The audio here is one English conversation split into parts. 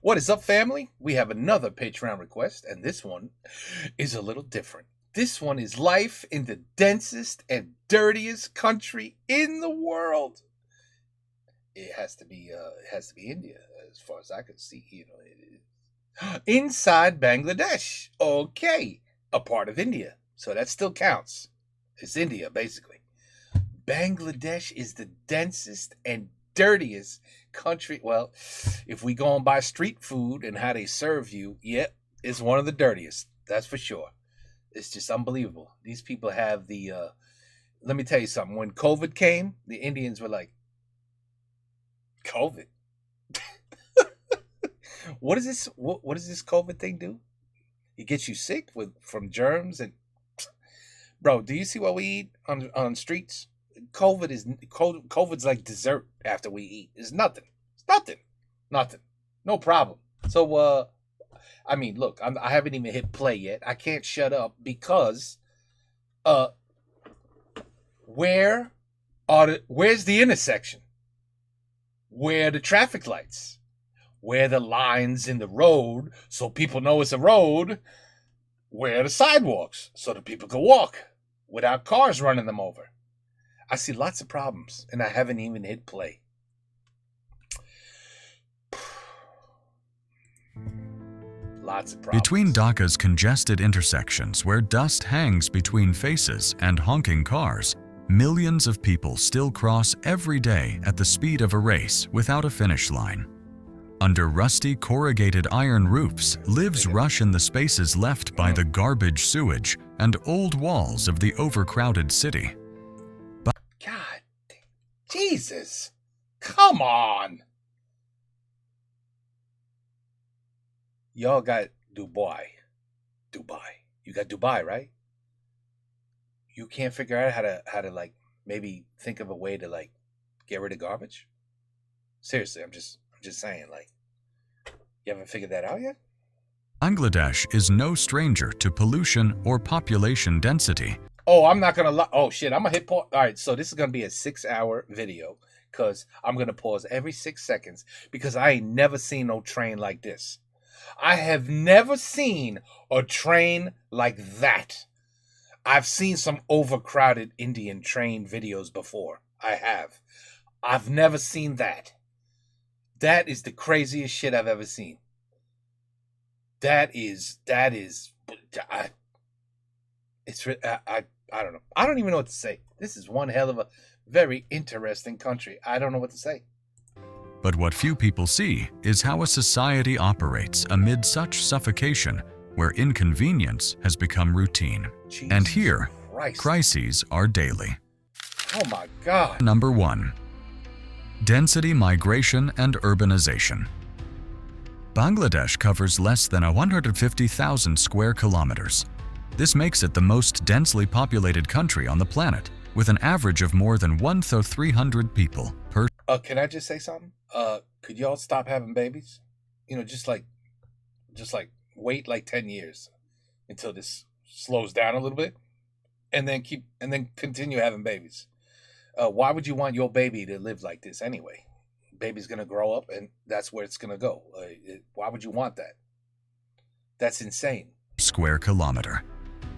What is up, family? We have another Patreon request, and this one is a little different. This one is life in the densest and dirtiest country in the world. It has to be India, as far as I can see. It is inside Bangladesh. Okay, a part of India, so that still counts. It's India, basically. Bangladesh is the densest and dirtiest country. Well, if we go on by street food and how they serve you, yep, it's one of the dirtiest. That's for sure. It's just unbelievable. These people have the. Let me tell you something. When COVID came, the Indians were like, "COVID? What is this? What does this COVID thing do? It gets you sick from germs and." Bro, do you see what we eat on streets? COVID's like dessert after we eat. It's nothing. No problem. So, I mean, look, I haven't even hit play yet. I can't shut up because, where's the intersection? Where are the traffic lights? Where are the lines in the road so people know it's a road? Where are the sidewalks so that people can walk without cars running them over? I see lots of problems, and I haven't even hit play. Lots of problems. Between Dhaka's congested intersections where dust hangs between faces and honking cars, millions of people still cross every day at the speed of a race without a finish line. Under rusty corrugated iron roofs, lives rush in the spaces left by the garbage sewage and old walls of the overcrowded city. God, Jesus, come on. Y'all got Dubai. You got Dubai, right? You can't figure out how to like maybe think of a way to like get rid of garbage? Seriously, I'm just saying, like, you haven't figured that out yet? Bangladesh is no stranger to pollution or population density. Oh, I'm not going to lie. Oh, shit. I'm going to hit pause. All right. So this is going to be a 6-hour video because I'm going to pause every 6 seconds because I ain't never seen no train like this. I have never seen a train like that. I've seen some overcrowded Indian train videos before. I have. I've never seen that. That is the craziest shit I've ever seen. I don't know. I don't even know what to say. This is one hell of a very interesting country. I don't know what to say. But what few people see is how a society operates amid such suffocation where inconvenience has become routine. Jesus and here, Christ. crises are daily. Oh my God. Number 1. Density migration and urbanization. Bangladesh covers less than 150,000 square kilometers. This makes it the most densely populated country on the planet, with an average of more than 1,300 people per. Can I just say something? Could y'all stop having babies? Just like wait like 10 years until this slows down a little bit, and then continue having babies. Why would you want your baby to live like this anyway? Baby's gonna grow up, and that's where it's gonna go. Why would you want that? That's insane. Square kilometer.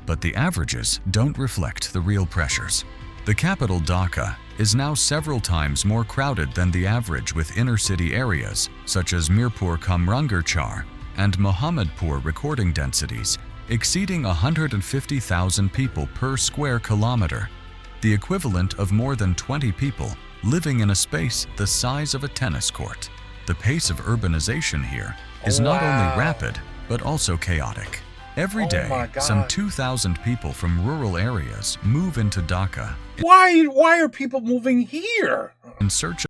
But the averages don't reflect the real pressures. The capital, Dhaka, is now several times more crowded than the average, with inner-city areas such as Mirpur Kamrangarchar and Mohammadpur recording densities exceeding 150,000 people per square kilometer, the equivalent of more than 20 people living in a space the size of a tennis court. The pace of urbanization here is not only rapid, but also chaotic. Every day, some 2,000 people from rural areas move into Dhaka. Why are people moving here? In search of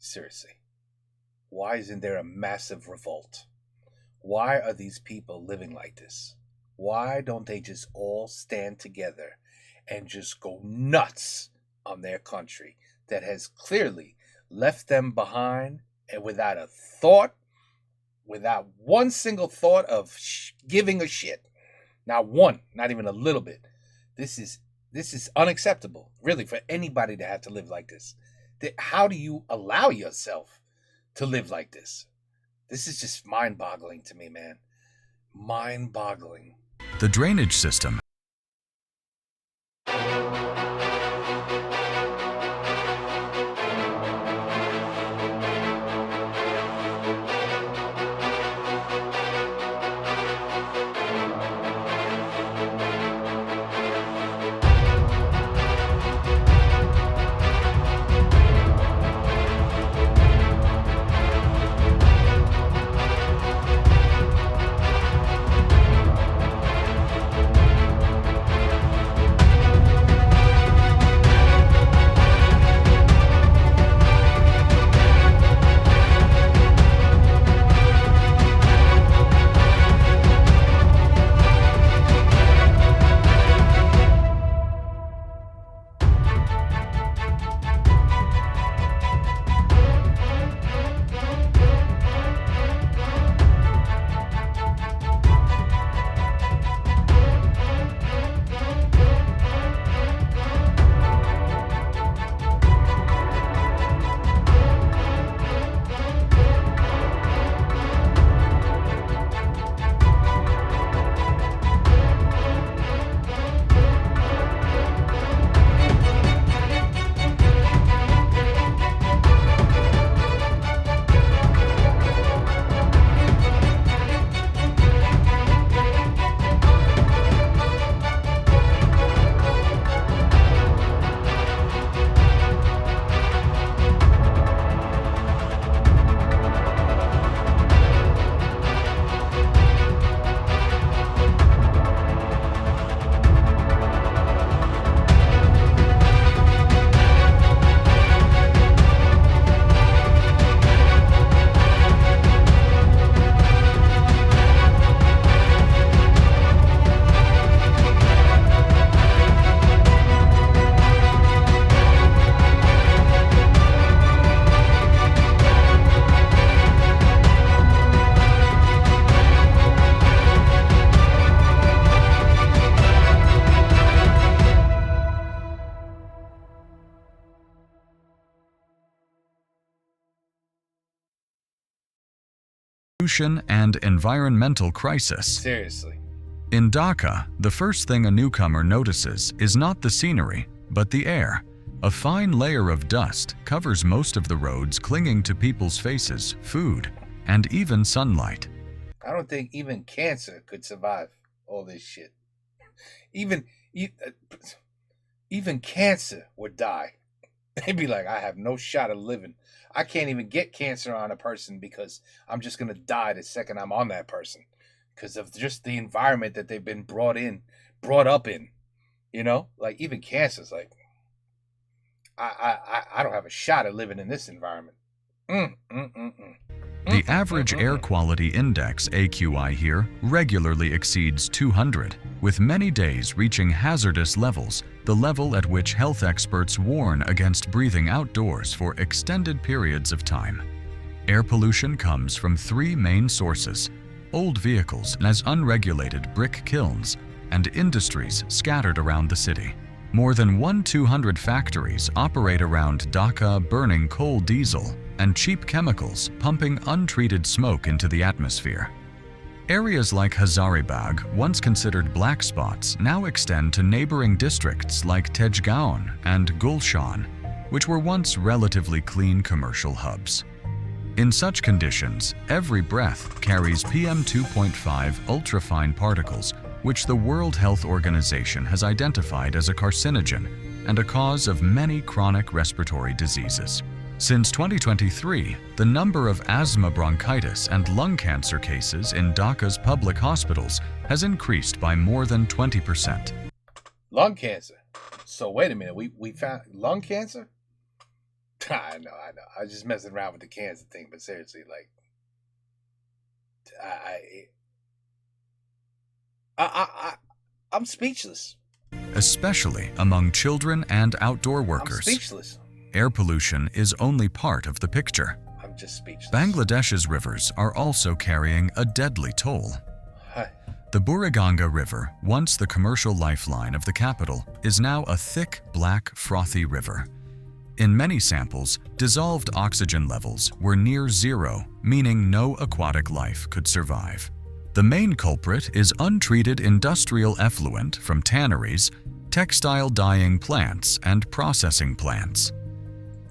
Seriously. Why isn't there a massive revolt? Why are these people living like this? Why don't they just all stand together and just go nuts on their country that has clearly left them behind, and without a thought, without one single thought of giving a shit? Not one, not even a little bit. This is unacceptable, really, for anybody to have to live like this. How do you allow yourself to live like this? This is just mind-boggling to me, man. Mind-boggling. The drainage system and environmental crisis. Seriously. In Dhaka, the first thing a newcomer notices is not the scenery, but the air. A fine layer of dust covers most of the roads, clinging to people's faces, food, and even sunlight. I don't think even cancer could survive all this shit. Even cancer would die. They'd be like, I have no shot of living. I can't even get cancer on a person because I'm just going to die the second I'm on that person because of just the environment that they've been brought up in, you know? Like, even cancer's like, I don't have a shot at living in this environment. The average air quality index, AQI here, regularly exceeds 200, with many days reaching hazardous levels, the level at which health experts warn against breathing outdoors for extended periods of time. Air pollution comes from three main sources: old vehicles as unregulated brick kilns, and industries scattered around the city. More than 200 factories operate around Dhaka, burning coal diesel and cheap chemicals, pumping untreated smoke into the atmosphere. Areas like Hazaribagh, once considered black spots, now extend to neighboring districts like Tejgaon and Gulshan, which were once relatively clean commercial hubs. In such conditions, every breath carries PM 2.5 ultrafine particles, which the World Health Organization has identified as a carcinogen and a cause of many chronic respiratory diseases. Since 2023, the number of asthma, bronchitis, and lung cancer cases in Dhaka's public hospitals has increased by more than 20%. Lung cancer? So wait a minute, we found lung cancer? I know. I was just messing around with the cancer thing, but seriously, like, I, I, I, I I'm speechless. Especially among children and outdoor I'm workers. speechless. Air pollution is only part of the picture. I'm just speechless. Bangladesh's rivers are also carrying a deadly toll. Hi. The Buriganga River, once the commercial lifeline of the capital, is now a thick, black, frothy river. In many samples, dissolved oxygen levels were near zero, meaning no aquatic life could survive. The main culprit is untreated industrial effluent from tanneries, textile dyeing plants, and processing plants.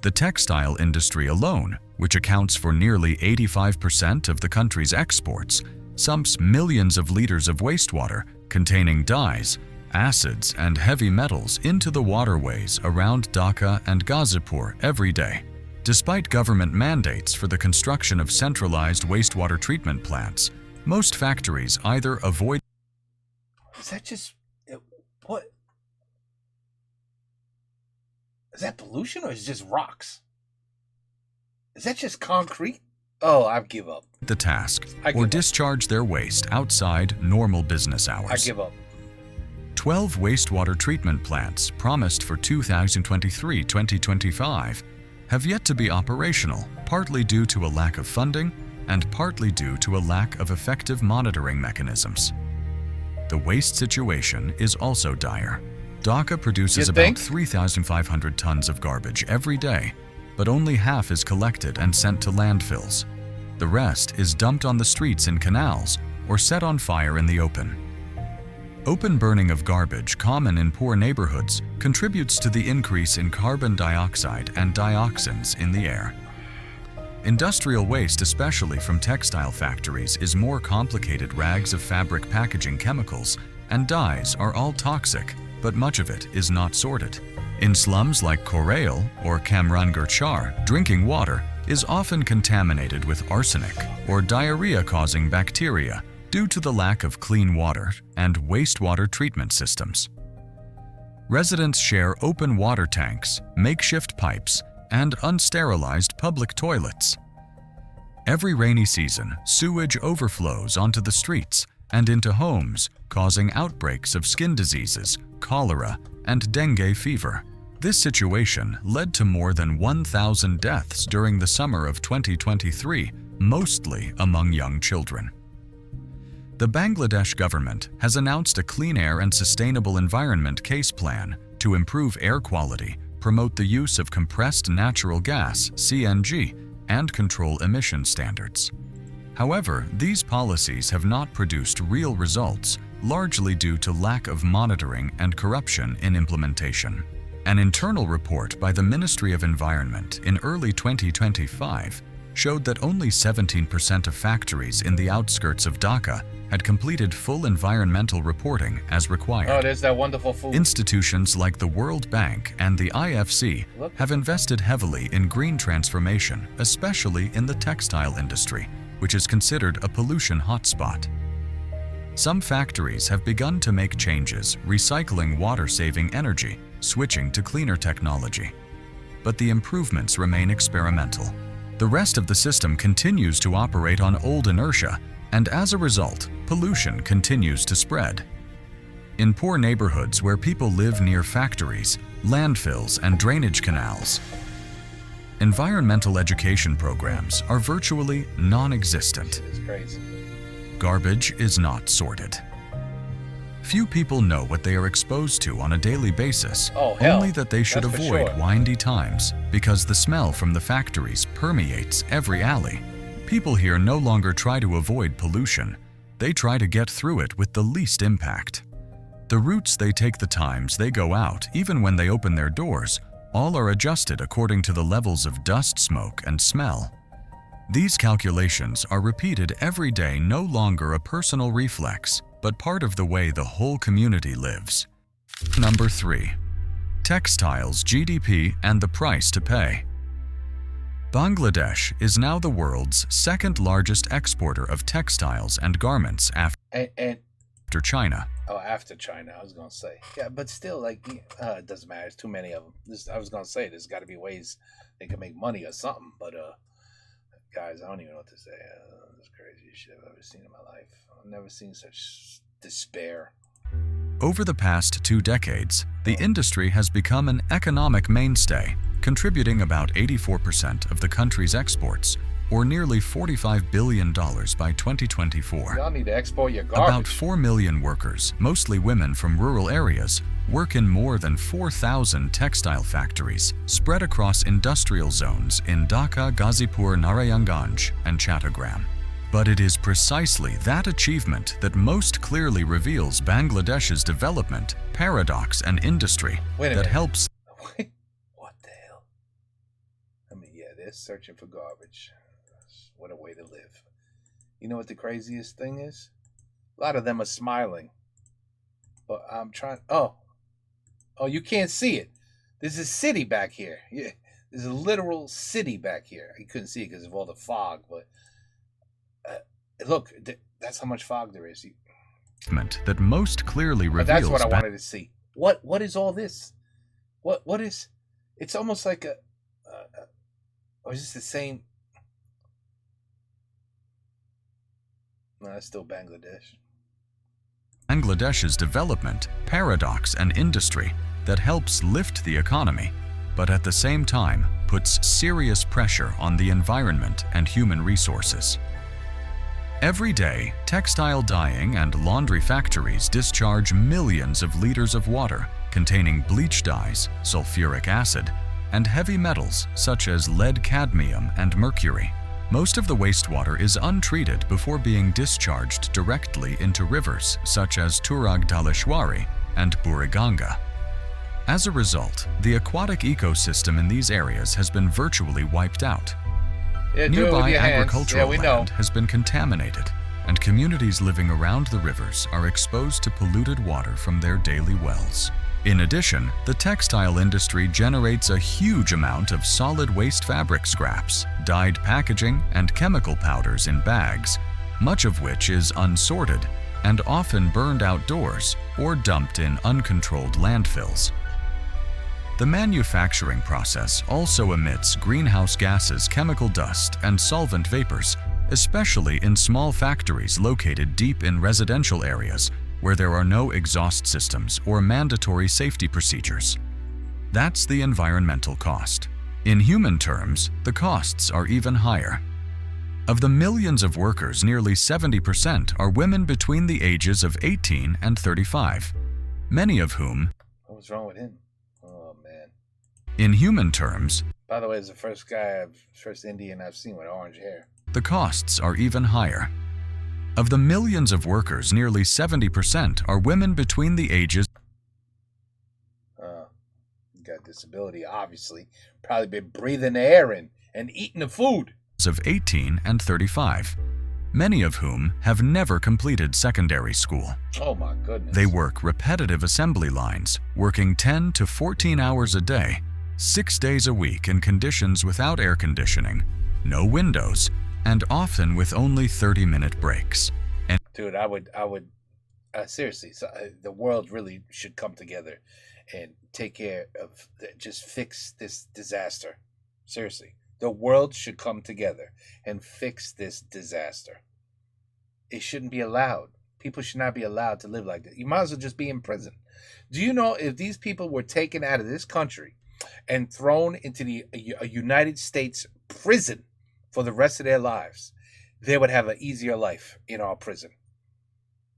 The textile industry alone, which accounts for nearly 85% of the country's exports, sumps millions of liters of wastewater containing dyes, acids, and heavy metals into the waterways around Dhaka and Ghazipur every day. Despite government mandates for the construction of centralized wastewater treatment plants, most factories either avoid... Is that just... what? Is that pollution or is it just rocks? Is that just concrete? Oh, I give up. ...the task I give or up. discharge their waste outside normal business hours. I give up. 12 wastewater treatment plants promised for 2023-2025 have yet to be operational, partly due to a lack of funding and partly due to a lack of effective monitoring mechanisms. The waste situation is also dire. Dhaka produces You about think? 3,500 tons of garbage every day, but only half is collected and sent to landfills. The rest is dumped on the streets in canals or set on fire in the open. Open burning of garbage, common in poor neighborhoods, contributes to the increase in carbon dioxide and dioxins in the air. Industrial waste, especially from textile factories, is more complicated. Rags of fabric packaging chemicals and dyes are all toxic, but much of it is not sorted. In slums like Korail or Kamrangarchar, drinking water is often contaminated with arsenic or diarrhea-causing bacteria due to the lack of clean water and wastewater treatment systems. Residents share open water tanks, makeshift pipes, and unsterilized public toilets. Every rainy season, sewage overflows onto the streets and into homes, causing outbreaks of skin diseases, cholera, and dengue fever. This situation led to more than 1,000 deaths during the summer of 2023, mostly among young children. The Bangladesh government has announced a clean air and sustainable environment case plan to improve air quality, promote the use of compressed natural gas, CNG, and control emission standards. However, these policies have not produced real results, largely due to lack of monitoring and corruption in implementation. An internal report by the Ministry of Environment in early 2025 showed that only 17% of factories in the outskirts of Dhaka had completed full environmental reporting as required. Oh, there's that wonderful food. Institutions like the World Bank and the IFC have invested heavily in green transformation, especially in the textile industry, which is considered a pollution hotspot. Some factories have begun to make changes, recycling water-saving energy, switching to cleaner technology. But the improvements remain experimental. The rest of the system continues to operate on old inertia, and as a result, pollution continues to spread. In poor neighborhoods where people live near factories, landfills, and drainage canals, environmental education programs are virtually non-existent. It's crazy. Garbage is not sorted. Few people know what they are exposed to on a daily basis, Oh, hell. only that they should That's for avoid sure. windy times because the smell from the factories permeates every alley. People here no longer try to avoid pollution, they try to get through it with the least impact. The routes they take, the times they go out, even when they open their doors, all are adjusted according to the levels of dust, smoke, and smell. These calculations are repeated every day, no longer a personal reflex, but part of the way the whole community lives. Number 3. Textiles, GDP, and the price to pay. Bangladesh is now the world's second largest exporter of textiles and garments after And China. Oh, after China, I was gonna say. Yeah, but still, like, it doesn't matter. There's too many of them. I was gonna say, there's got to be ways they can make money or something. But guys, I don't even know what to say. This is craziest shit I've ever seen in my life. I've never seen such despair. Over the past 2 decades, the industry has become an economic mainstay, contributing about 84% of the country's exports, or nearly $45 billion by 2024. Y'all need to export your garbage. About 4 million workers, mostly women from rural areas, work in more than 4,000 textile factories spread across industrial zones in Dhaka, Ghazipur, Narayanganj, and Chattogram. But it is precisely that achievement that most clearly reveals Bangladesh's development, paradox, and industry that helps. Wait, what the hell? I mean, yeah, they're searching for garbage. What a way to live. You know what the craziest thing is? A lot of them are smiling. But I'm trying... Oh, you can't see it. There's a city back here. Yeah, there's a literal city back here. You couldn't see it because of all the fog, but... look, that's how much fog there is. That most clearly reveals... That's what I wanted to see. What is all this? What is... It's almost like a... or is this the same... No, that's still Bangladesh. Bangladesh's development, paradox, and industry that helps lift the economy, but at the same time puts serious pressure on the environment and human resources. Every day, textile dyeing and laundry factories discharge millions of liters of water containing bleach dyes, sulfuric acid, and heavy metals such as lead, cadmium, and mercury. Most of the wastewater is untreated before being discharged directly into rivers such as Turag Dhaleshwari and Buriganga. As a result, the aquatic ecosystem in these areas has been virtually wiped out. Yeah, nearby agricultural land has been contaminated, and communities living around the rivers are exposed to polluted water from their daily wells. In addition, the textile industry generates a huge amount of solid waste fabric scraps, dyed packaging, and chemical powders in bags, much of which is unsorted and often burned outdoors or dumped in uncontrolled landfills. The manufacturing process also emits greenhouse gases, chemical dust, and solvent vapors, especially in small factories located deep in residential areas where there are no exhaust systems or mandatory safety procedures. That's the environmental cost. In human terms, the costs are even higher. Of the millions of workers, nearly 70% are women between the ages of 18 and 35, many of whom... What was wrong with him? Oh, man. In human terms... By the way, it's the first Indian I've seen with orange hair. The costs are even higher. Of the millions of workers, nearly 70% are women between the ages... Got disability, obviously. Probably been breathing the air in and eating the food. ...of 18 and 35, many of whom have never completed secondary school. Oh my goodness. They work repetitive assembly lines, working 10 to 14 hours a day, 6 days a week in conditions without air conditioning, no windows, and often with only 30-minute breaks. And dude, I would seriously, the world really should come together and take care of, just fix this disaster. Seriously, the world should come together and fix this disaster. It shouldn't be allowed. People should not be allowed to live like that. You might as well just be in prison. Do you know if these people were taken out of this country and thrown into a United States prison for the rest of their lives, they would have an easier life in our prison?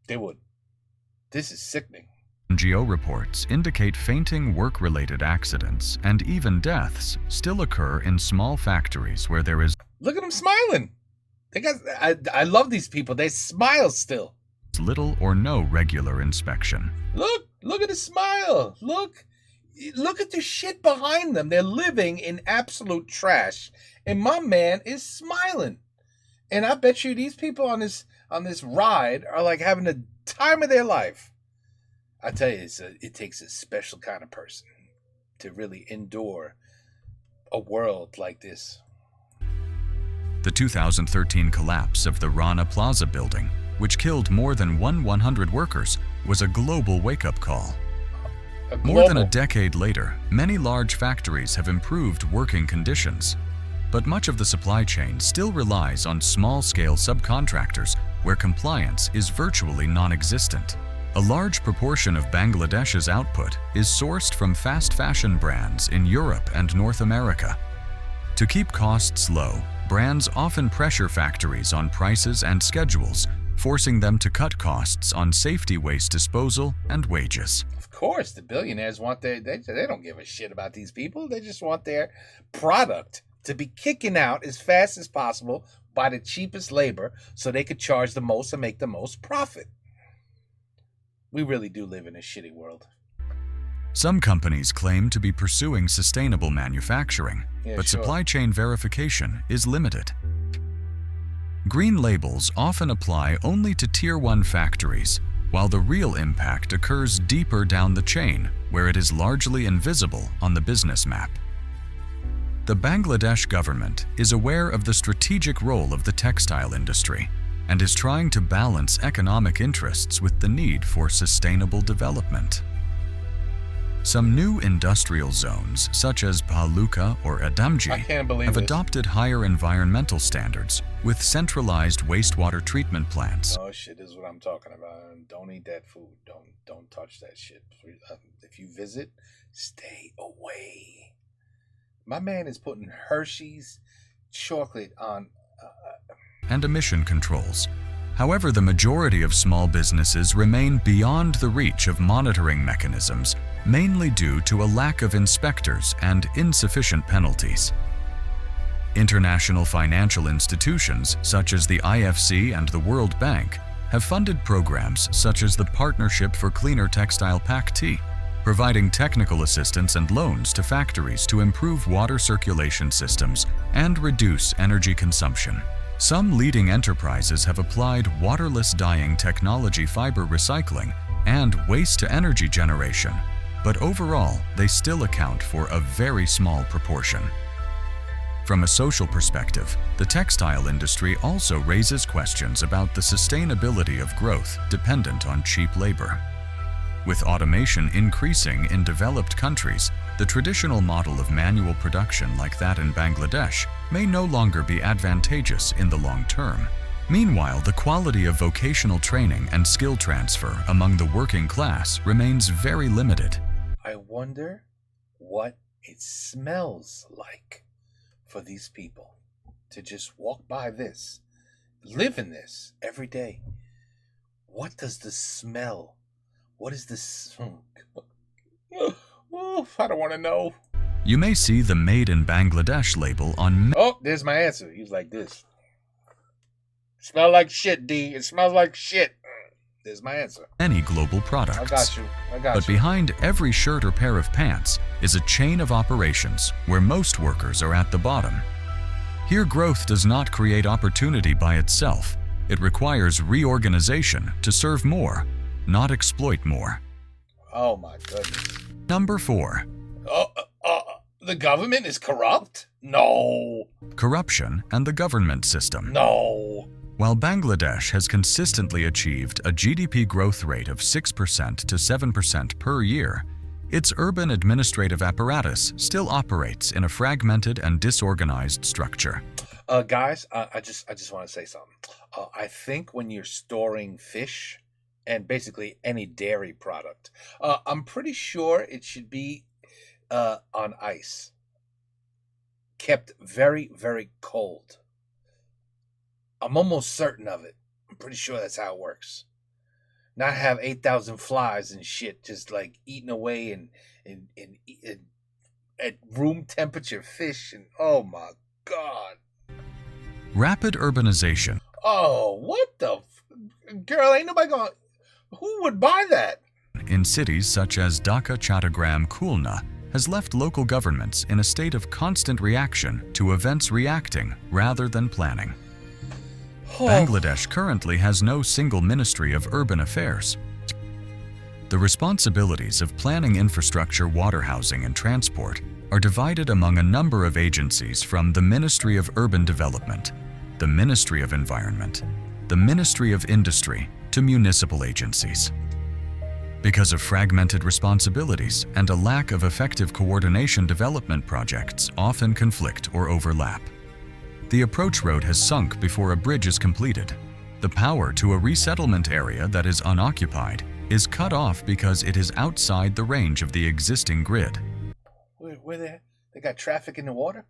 They would. This is sickening. NGO reports indicate fainting work-related accidents and even deaths still occur in small factories where there is... Look at them smiling. I love these people. They smile still. ...little or no regular inspection. Look at the smile. Look at the shit behind them. They're living in absolute trash. And my man is smiling. And I bet you these people on this ride are like having the time of their life. I tell you, it takes a special kind of person to really endure a world like this. The 2013 collapse of the Rana Plaza building which killed more than 100 workers, was a global wake-up call. More than a decade later, many large factories have improved working conditions. But much of the supply chain still relies on small-scale subcontractors where compliance is virtually non-existent. A large proportion of Bangladesh's output is sourced from fast fashion brands in Europe and North America. To keep costs low, brands often pressure factories on prices and schedules, forcing them to cut costs on safety waste disposal and wages. Of course, the billionaires want they don't give a shit about these people. They just want their product to be kicking out as fast as possible by the cheapest labor so they could charge the most and make the most profit. We really do live in a shitty world. Some companies claim to be pursuing sustainable manufacturing, but supply chain verification is limited. Green labels often apply only to Tier 1 factories, while the real impact occurs deeper down the chain, where it is largely invisible on the business map. The Bangladesh government is aware of the strategic role of the textile industry and is trying to balance economic interests with the need for sustainable development. Some new industrial zones, such as Paluka or Adamji, have adopted higher environmental standards with centralized wastewater treatment plants. Oh shit, this is what I'm talking about. Don't eat that food. Don't touch that shit. If you visit, stay away. My man is putting Hershey's chocolate on... and emission controls. However, the majority of small businesses remain beyond the reach of monitoring mechanisms, mainly due to a lack of inspectors and insufficient penalties. International financial institutions such as the IFC and the World Bank have funded programs such as the Partnership for Cleaner Textile PAC-T, providing technical assistance and loans to factories to improve water circulation systems and reduce energy consumption. Some leading enterprises have applied waterless dyeing technology, fiber recycling, and waste-to-energy generation, but overall, they still account for a very small proportion. From a social perspective, the textile industry also raises questions about the sustainability of growth dependent on cheap labor. With automation increasing in developed countries, the traditional model of manual production like that in Bangladesh may no longer be advantageous in the long term. Meanwhile, the quality of vocational training and skill transfer among the working class remains very limited. I wonder what it smells like for these people to just walk by this, live in this every day. What does the smell? What is this? I don't want to know. You may see the Made in Bangladesh label on... Oh, there's my answer. He was like this. Smell like shit, D. It smells like shit. There's my answer. Many global products. I got you. But behind every shirt or pair of pants is a chain of operations where most workers are at the bottom. Here, growth does not create opportunity by itself. It requires reorganization to serve more, not exploit more. Oh my goodness. Number 4. The government is corrupt? No. Corruption and the government system. No. While Bangladesh has consistently achieved a GDP growth rate of 6% to 7% per year, its urban administrative apparatus still operates in a fragmented and disorganized structure. Guys, I just want to say something. I think when you're storing fish and basically any dairy product, I'm pretty sure it should be on ice, kept very, very cold. I'm almost certain of it. I'm pretty sure that's how it works. Not have 8,000 flies and shit just like eating away and at room temperature fish, and oh my God. Rapid urbanization. Oh, what the girl, ain't nobody going. Who would buy that? In cities such as Dhaka, Chattogram, Khulna has left local governments in a state of constant reaction to events reacting rather than planning. Bangladesh currently has no single Ministry of Urban Affairs. The responsibilities of planning infrastructure, water, housing, and transport are divided among a number of agencies, from the Ministry of Urban Development, the Ministry of Environment, the Ministry of Agriculture, and the Ministry of Tourism. These agencies are responsible for planning infrastructure, water, housing, and transport, but overall, they still account for a very small proportion. From a social perspective, the textile industry is aware of the strategic role of the textile industry and is trying to balance economic interests with the need for sustainable development. the Ministry of Industry to municipal agencies. Because of fragmented responsibilities and a lack of effective coordination, development projects often conflict or overlap. The approach road has sunk before a bridge is completed. The power to a resettlement area that is unoccupied is cut off because it is outside the range of the existing grid. Where they got traffic in the water?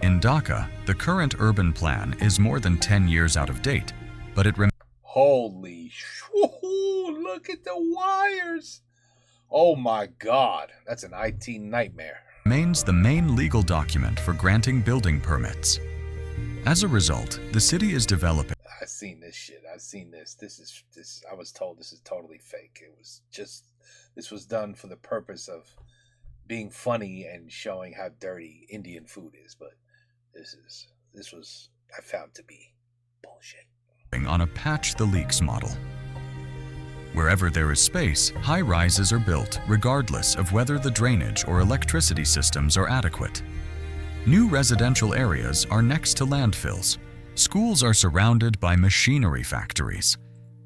In Dhaka, the current urban plan is more than 10 years out of date, but it Holy look at the wires. Oh my God, that's an IT nightmare. remains the main legal document for granting building permits. As a result, the city is developing. I've seen this shit. I've seen this. This I was told this is totally fake. It was just, this was done for the purpose of being funny and showing how dirty Indian food is, but this was I found to be bullshit. On a patch the leaks model. Wherever there is space, high-rises are built regardless of whether the drainage or electricity systems are adequate. New residential areas are next to landfills. Schools are surrounded by machinery factories.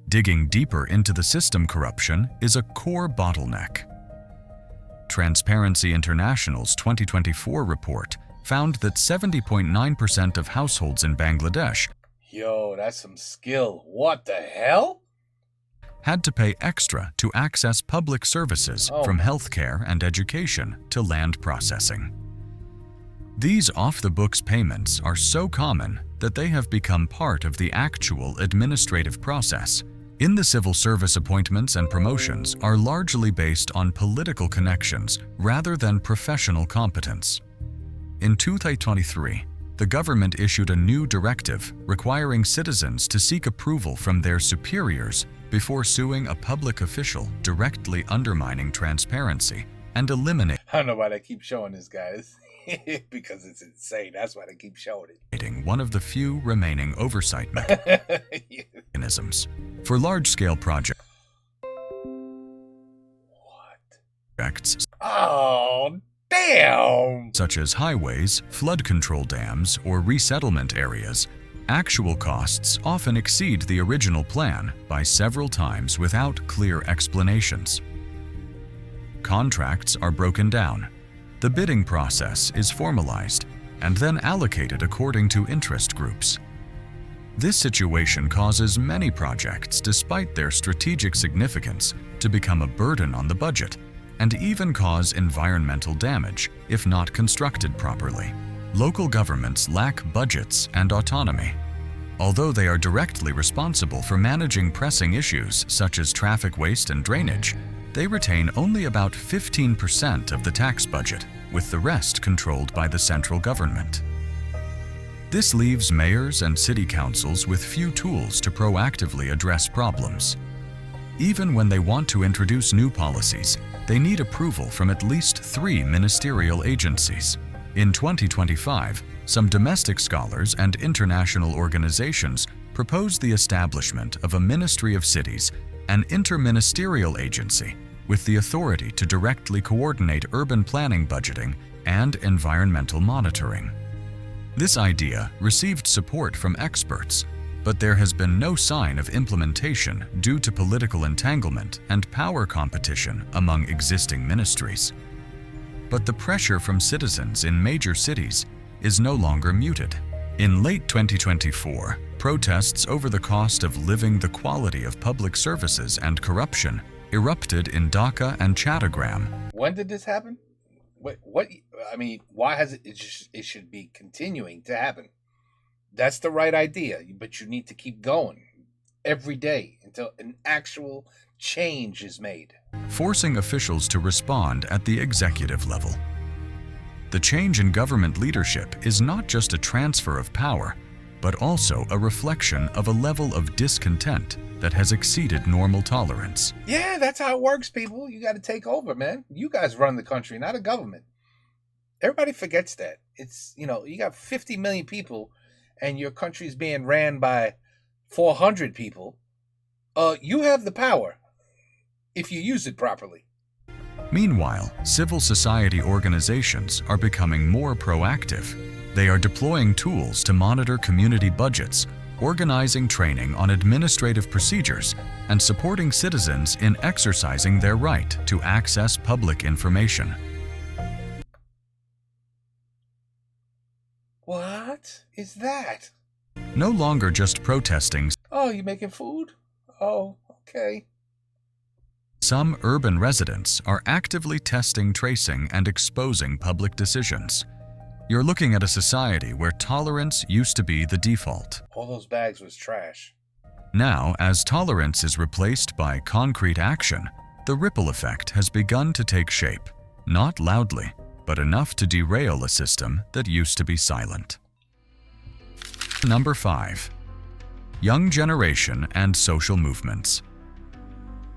Digging deeper into the system, corruption is a core bottleneck. Transparency International's 2024 report found that 70.9% of households in Bangladesh Yo, that's some skill. What the hell? had to pay extra to access public services, from healthcare and education to land processing. These off-the-books payments are so common that they have become part of the actual administrative process. In the civil service, appointments and promotions are largely based on political connections rather than professional competence. In 2023, the government issued a new directive requiring citizens to seek approval from their superiors before suing a public official, directly undermining transparency and eliminating. I don't know why they keep showing this, guys. Because it's insane. That's why they keep showing it. One of the few remaining oversight mechanisms for large-scale projects. What? Oh, damn! Such as highways, flood control dams, or resettlement areas, actual costs often exceed the original plan by several times without clear explanations. Contracts are broken down. The bidding process is formalized and then allocated according to interest groups. This situation causes many projects, despite their strategic significance, to become a burden on the budget and even cause environmental damage if not constructed properly. Local governments lack budgets and autonomy. Although they are directly responsible for managing pressing issues such as traffic waste and drainage, they retain only about 15% of the tax budget, with the rest controlled by the central government. This leaves mayors and city councils with few tools to proactively address problems. Even when they want to introduce new policies, they need approval from at least 3 ministerial agencies. In 2025, some domestic scholars and international organizations proposed the establishment of a Ministry of Cities, an interministerial agency with the authority to directly coordinate urban planning, budgeting, and environmental monitoring. This idea received support from experts, but there has been no sign of implementation due to political entanglement and power competition among existing ministries. But the pressure from citizens in major cities is no longer muted. In late 2024, protests over the cost of living, the quality of public services, and corruption erupted in Dhaka and Chattogram. When did this happen? What? I mean, why has it should be continuing to happen? That's the right idea, but you need to keep going every day until an actual change is made. Forcing officials to respond at the executive level. The change in government leadership is not just a transfer of power, but also a reflection of a level of discontent that has exceeded normal tolerance. Yeah, that's how it works, people. You got to take over, man. You guys run the country, not a government. Everybody forgets that. It's, you got 50 million people and your country's being ran by 400 people. You have the power if you use it properly. Meanwhile, civil society organizations are becoming more proactive. They are deploying tools to monitor community budgets, organizing training on administrative procedures, and supporting citizens in exercising their right to access public information. What is that? No longer just protesting. Oh, you making food? Oh, okay. Some urban residents are actively testing, tracing, and exposing public decisions. You're looking at a society where tolerance used to be the default. All those bags was trash. Now, as tolerance is replaced by concrete action, the ripple effect has begun to take shape, not loudly, but enough to derail a system that used to be silent. Number 5. Young generation and social movements.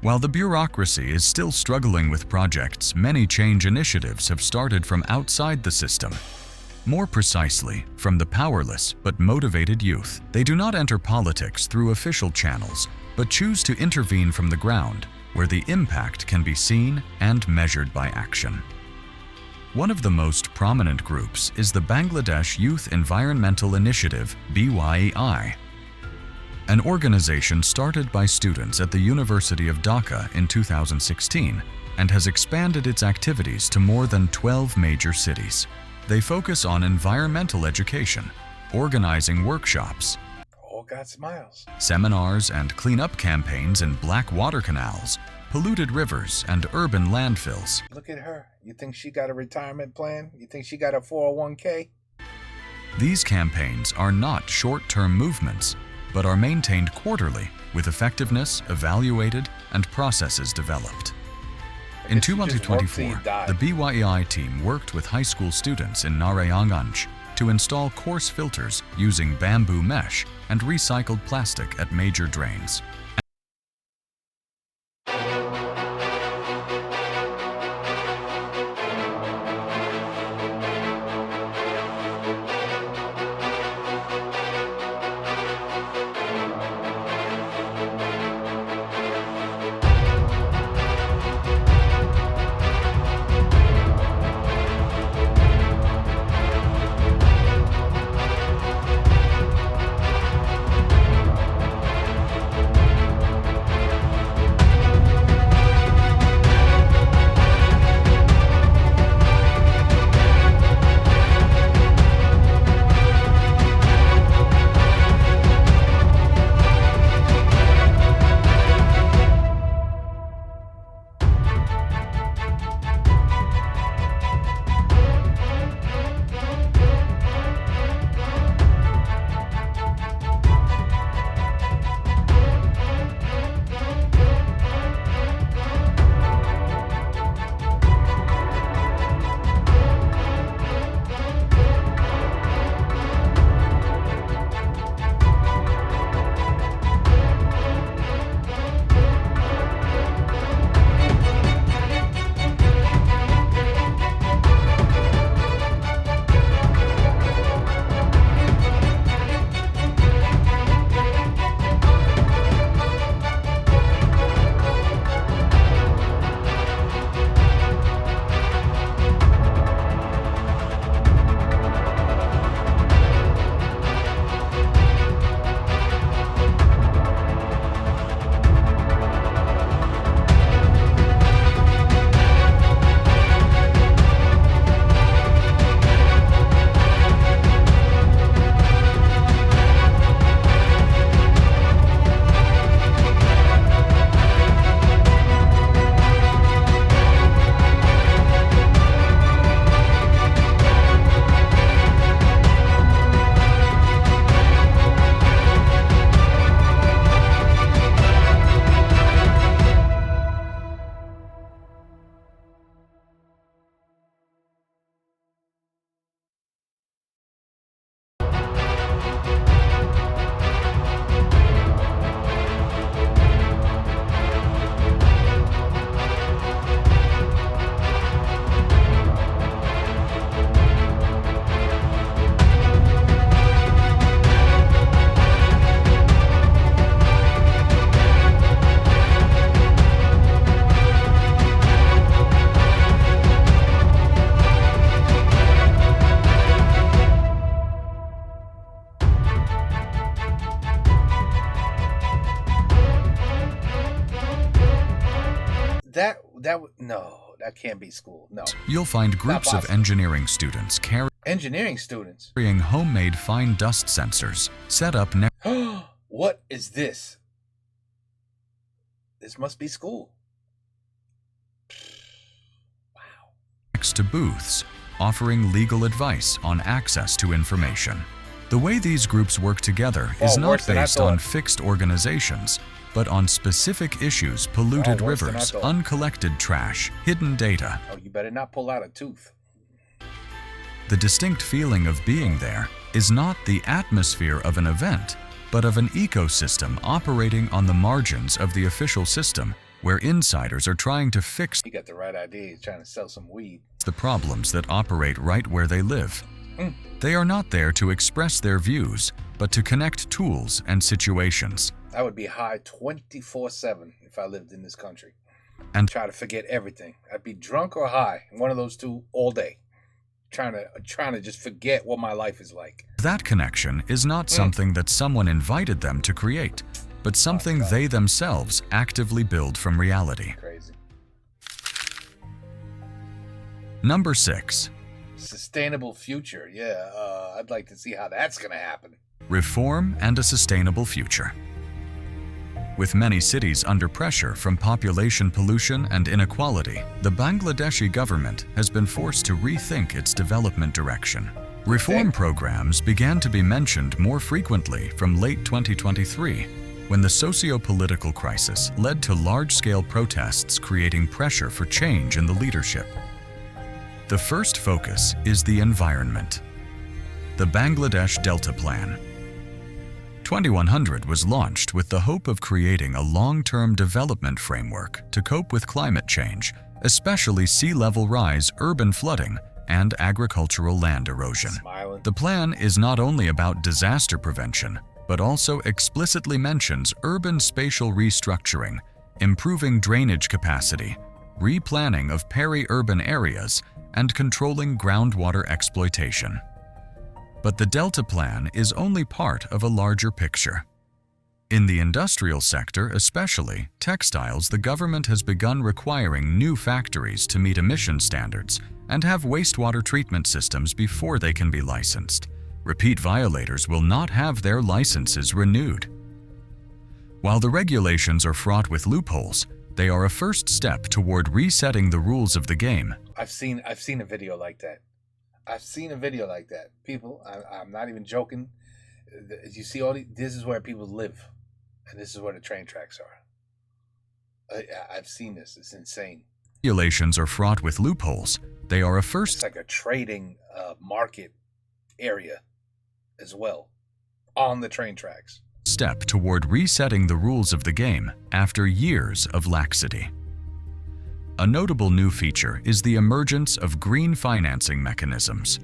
While the bureaucracy is still struggling with projects, many change initiatives have started from outside the system. More precisely, from the powerless but motivated youth. They do not enter politics through official channels, but choose to intervene from the ground, where the impact can be seen and measured by action. One of the most prominent groups is the Bangladesh Youth Environmental Initiative, BYEI, an organization started by students at the University of Dhaka in 2016 and has expanded its activities to more than 12 major cities. They focus on environmental education, organizing workshops, All got smiles. seminars, and cleanup campaigns in black water canals, polluted rivers, and urban landfills. Look at her. You think she got a retirement plan? You think she got a 401k? These campaigns are not short-term movements, but are maintained quarterly, with effectiveness evaluated and processes developed. In guess you just work till you 2024, die. the BYEI team worked with high school students in Narayanganj to install coarse filters using bamboo mesh and recycled plastic at major drains. No, that can't be school. No. You'll find groups of engineering students Engineering students. carrying homemade fine dust sensors set up What is this? This must be school. Wow. next to booths, offering legal advice on access to information. The way these groups work together is not based on fixed organizations, but on specific issues: polluted rivers, uncollected trash, hidden data. Oh, you better not pull out a tooth. The distinct feeling of being there is not the atmosphere of an event, but of an ecosystem operating on the margins of the official system, where insiders are trying to fix You got the right idea. He's trying to sell some weed. the problems that operate right where they live. They are not there to express their views, but to connect tools and situations. I would be high 24/7 if I lived in this country. And try to forget everything. I'd be drunk or high, one of those two, all day. Trying to just forget what my life is like. that connection is not something that someone invited them to create, but something they themselves actively build from reality. Crazy. Number 6. Sustainable future. Yeah, I'd like to see how that's going to happen. Reform and a sustainable future. With many cities under pressure from population pollution and inequality, the Bangladeshi government has been forced to rethink its development direction. Reform programs began to be mentioned more frequently from late 2023, when the socio-political crisis led to large-scale protests creating pressure for change in the leadership. The first focus is the environment. The Bangladesh Delta Plan. 2100 was launched with the hope of creating a long-term development framework to cope with climate change, especially sea level rise, urban flooding, and agricultural land erosion. The plan is not only about disaster prevention, but also explicitly mentions urban spatial restructuring, improving drainage capacity, replanning of peri-urban areas, and controlling groundwater exploitation. But the Delta Plan is only part of a larger picture. In the industrial sector, especially textiles, the government has begun requiring new factories to meet emission standards and have wastewater treatment systems before they can be licensed. Repeat violators will not have their licenses renewed. While the regulations are fraught with loopholes, they are a first step toward resetting the rules of the game. I've seen a video like that. I've seen a video like that. People, I'm not even joking. You see this is where people live, and this is where the train tracks are. I've seen this. It's insane. Regulations are fraught with loopholes. They are a first. It's like a trading market area as well on the train tracks. Step toward resetting the rules of the game after years of laxity. A notable new feature is the emergence of green financing mechanisms.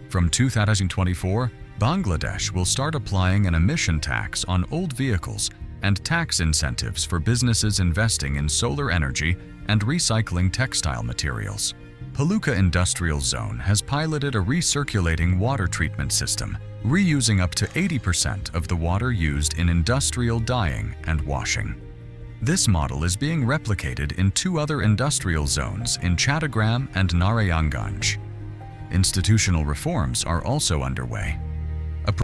From 2024, Bangladesh will start applying an emission tax on old vehicles and tax incentives for businesses investing in solar energy and recycling textile materials. Palooka Industrial Zone has piloted a recirculating water treatment system, reusing up to 80% of the water used in industrial dyeing and washing. This model is being replicated in 2 other industrial zones in Chattogram and Narayanganj. Institutional reforms are also underway.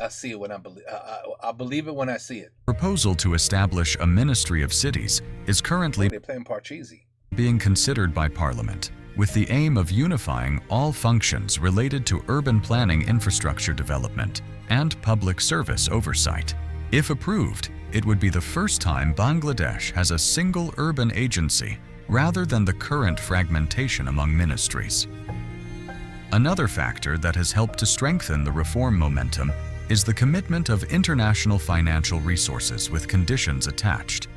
I see it when I believe it when I see it. A proposal to establish a Ministry of Cities is currently They're playing Parcheesi. being considered by Parliament, with the aim of unifying all functions related to urban planning, infrastructure development, and public service oversight. If approved, it would be the first time Bangladesh has a single urban agency rather than the current fragmentation among ministries. Another factor that has helped to strengthen the reform momentum is the commitment of international financial resources with conditions attached.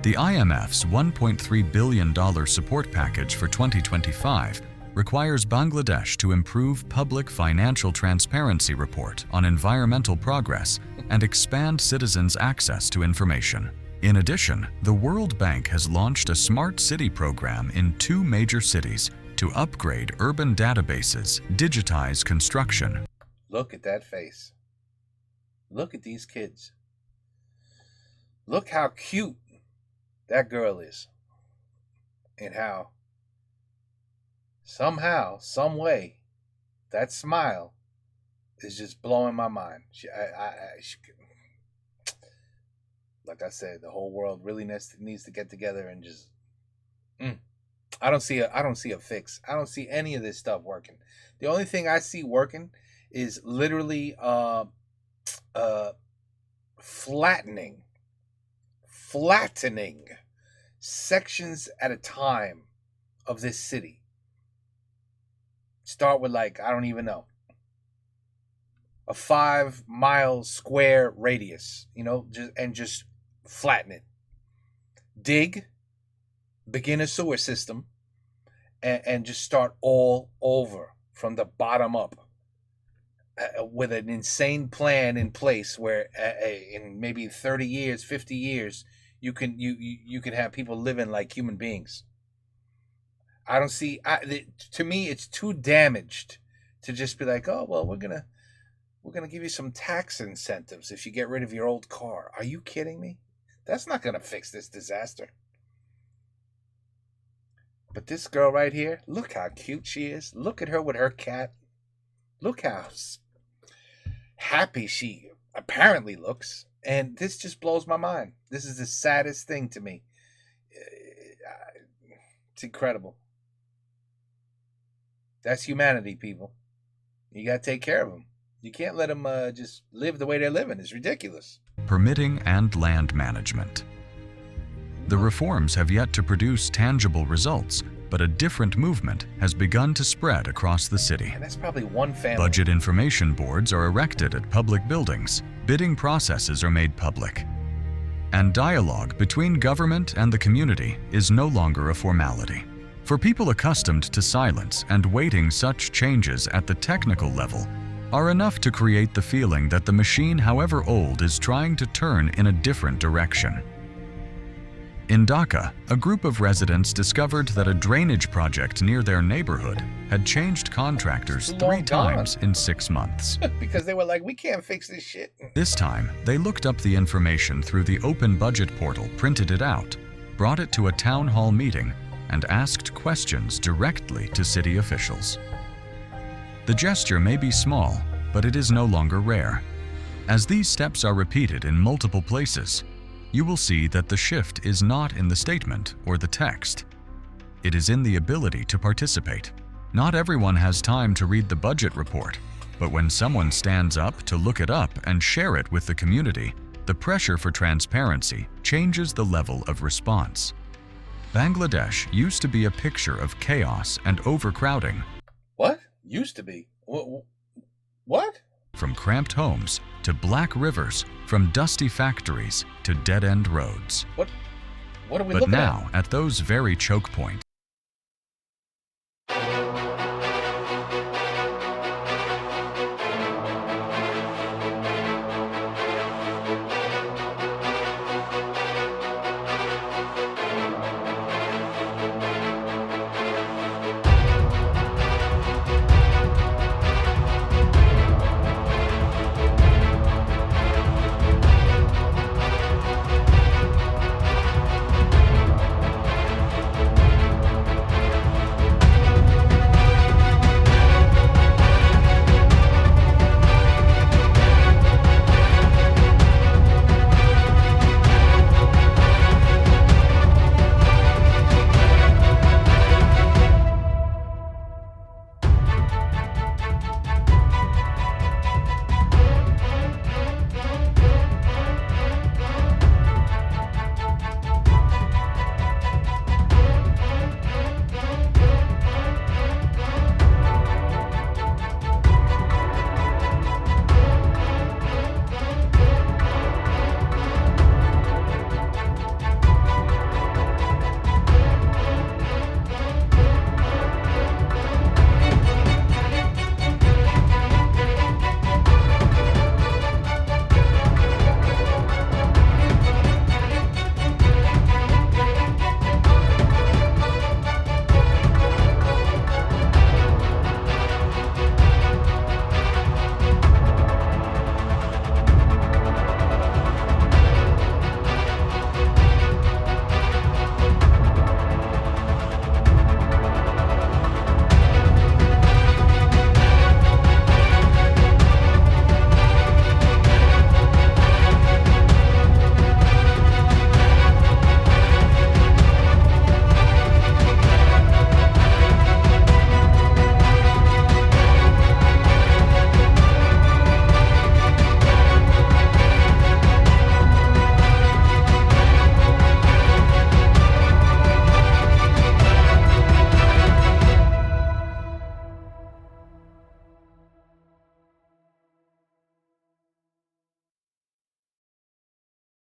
The IMF's $1.3 billion support package for 2025 requires Bangladesh to improve public financial transparency report on environmental progress and expand citizens' access to information. In addition, the World Bank has launched a smart city program in 2 major cities to upgrade urban databases, digitize construction. Look at that face. Look at these kids. Look how cute that girl is. And how somehow, some way, that smile is just blowing my mind. Like I said, the whole world really needs to get together and just. I don't see a fix. I don't see any of this stuff working. The only thing I see working is literally flattening sections at a time of this city. Start with, like, I don't even know, a 5-mile square radius, just flatten it. Begin a sewer system, and just start all over from the bottom up, with an insane plan in place where in maybe 30 years, 50 years, you can have people living like human beings. I don't see. To me, it's too damaged to just be like, oh well, we're gonna give you some tax incentives if you get rid of your old car. Are you kidding me? That's not gonna fix this disaster. But this girl right here, look how cute she is. Look at her with her cat. Look how happy she apparently looks. And this just blows my mind. This is the saddest thing to me. It's incredible. That's humanity, people. You got to take care of them. You can't let them just live the way they're living. It's ridiculous. Permitting and land management. The reforms have yet to produce tangible results, but a different movement has begun to spread across the city. And that's probably one family. Budget information boards are erected at public buildings, bidding processes are made public, and dialogue between government and the community is no longer a formality. For people accustomed to silence and waiting, such changes at the technical level are enough to create the feeling that the machine, however old, is trying to turn in a different direction. In Dhaka, a group of residents discovered that a drainage project near their neighborhood had changed contractors 3 times in 6 months. Because they were like, we can't fix this shit. This time, they looked up the information through the open budget portal, printed it out, brought it to a town hall meeting, and asked questions directly to city officials. The gesture may be small, but it is no longer rare. As these steps are repeated in multiple places, you will see that the shift is not in the statement or the text. It is in the ability to participate. Not everyone has time to read the budget report, but when someone stands up to look it up and share it with the community, the pressure for transparency changes the level of response. Bangladesh used to be a picture of chaos and overcrowding. What? Used to be? What? From cramped homes to black rivers, from dusty factories to dead-end roads. What are we but looking now, at those very choke points,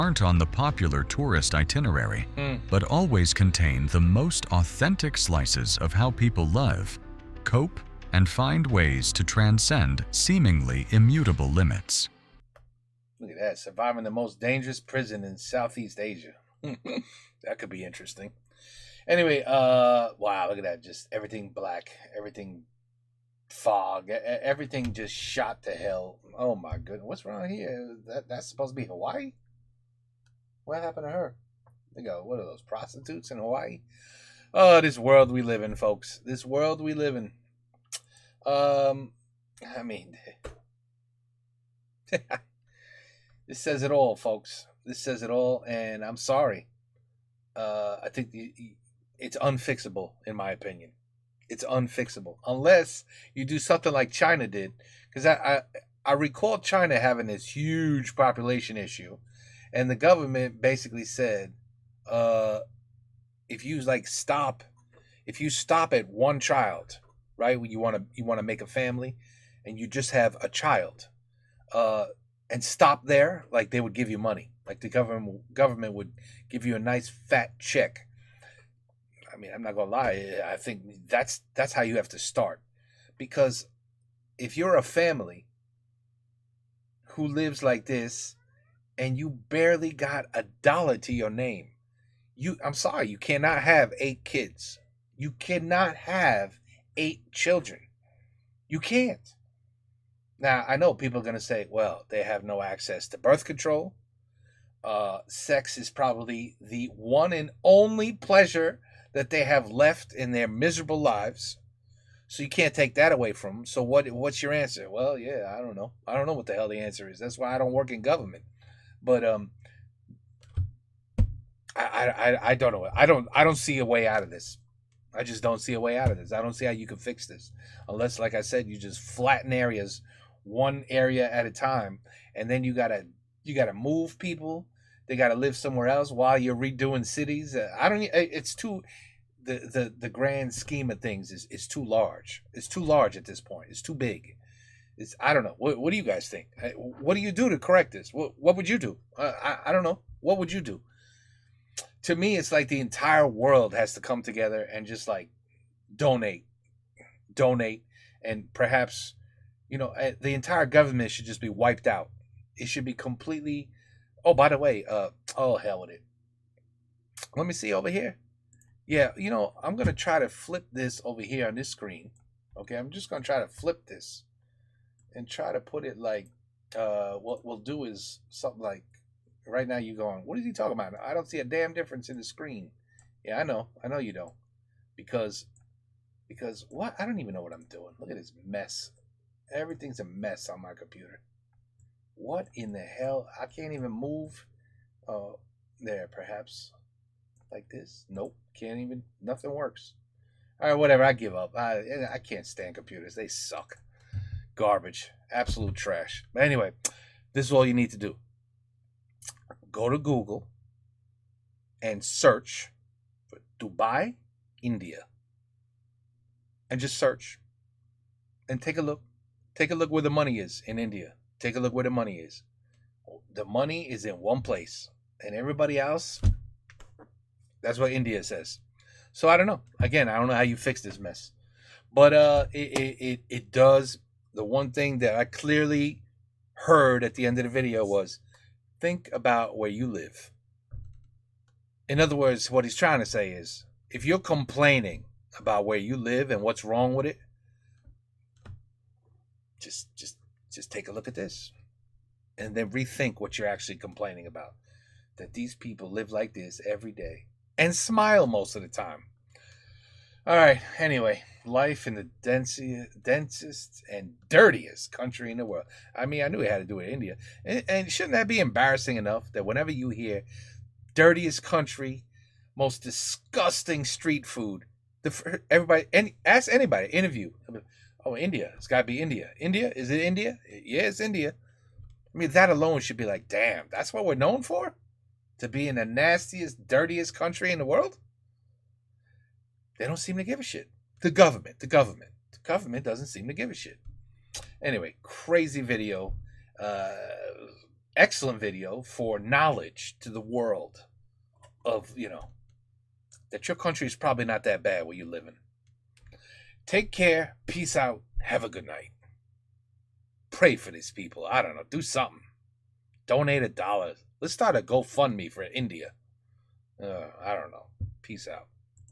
aren't on the popular tourist itinerary, but always contain the most authentic slices of how people live, cope, and find ways to transcend seemingly immutable limits. Look at that. Surviving the most dangerous prison in Southeast Asia. That could be interesting. Anyway, wow, look at that. Just everything black, everything fog, everything just shot to hell. Oh my goodness. What's wrong here? That's supposed to be Hawaii? What happened to her? They go, what are those, prostitutes in Hawaii? Oh, this world we live in, folks. This world we live in. I mean, this says it all, folks. This says it all, and I'm sorry. I think it's unfixable, in my opinion. It's unfixable unless you do something like China did, because I recall China having this huge population issue, and the government basically said, if you stop at one child, right, when you want to make a family, and you just have a child, and stop there, like they would give you money, like the government would give you a nice fat check. I mean, I'm not gonna lie. I think that's how you have to start, because if you're a family who lives like this and you barely got $1 to your name, I'm sorry, you cannot have 8 kids. You cannot have 8 children. You can't. Now, I know people are gonna say, well, they have no access to birth control. Sex is probably the one and only pleasure that they have left in their miserable lives, so you can't take that away from them. So what's your answer? Well, yeah, I don't know. I don't know what the hell the answer is. That's why I don't work in government. But I don't know. I don't see a way out of this. I just don't see a way out of this. I don't see how you can fix this unless, like I said, you just flatten areas, one area at a time, and then you gotta move people. They got to live somewhere else while you're redoing cities. It's too, the grand scheme of things is too large. It's too large at this point. It's too big. I don't know. What do you guys think? What do you do to correct this? What would you do? I don't know. What would you do? To me, it's like the entire world has to come together and just like donate, and perhaps, the entire government should just be wiped out. It should be completely. Oh, by the way, oh, hell with it. Let me see over here. Yeah, I'm going to try to flip this over here on this screen. Okay, I'm just going to try to flip this and try to put it like, what we'll do is something like, right now you're going, what is he talking about? I don't see a damn difference in the screen. Yeah, I know you don't. Because what? I don't even know what I'm doing. Look at this mess. Everything's a mess on my computer. What in the hell? I can't even move. There, perhaps. Like this. Nope. Can't even. Nothing works. All right, whatever. I give up. I can't stand computers. They suck. Garbage. Absolute trash. But anyway, this is all you need to do. Go to Google and search for Dubai, India. And just search. And take a look. Take a look where the money is in India. Take a look where the money is. The money is in one place. And everybody else, that's what India says. So I don't know. Again, I don't know how you fix this mess. But it does. The one thing that I clearly heard at the end of the video was, think about where you live. In other words, what he's trying to say is, if you're complaining about where you live and what's wrong with it, just take a look at this and then rethink what you're actually complaining about. That these people live like this every day and smile most of the time. All right. Anyway, life in the densest and dirtiest country in the world. I mean, I knew it had to do with India. And shouldn't that be embarrassing enough that whenever you hear dirtiest country, most disgusting street food, ask anybody, interview. Oh, India. It's got to be India. India? Is it India? Yeah, it's India. I mean, that alone should be like, damn, that's what we're known for? To be in the nastiest, dirtiest country in the world? They don't seem to give a shit. The government doesn't seem to give a shit. Anyway, crazy video. excellent video for knowledge to the world of, that your country is probably not that bad where you live in. Take care. Peace out. Have a good night. Pray for these people. I don't know. Do something. Donate $1. Let's start a GoFundMe for India. I don't know. Peace out.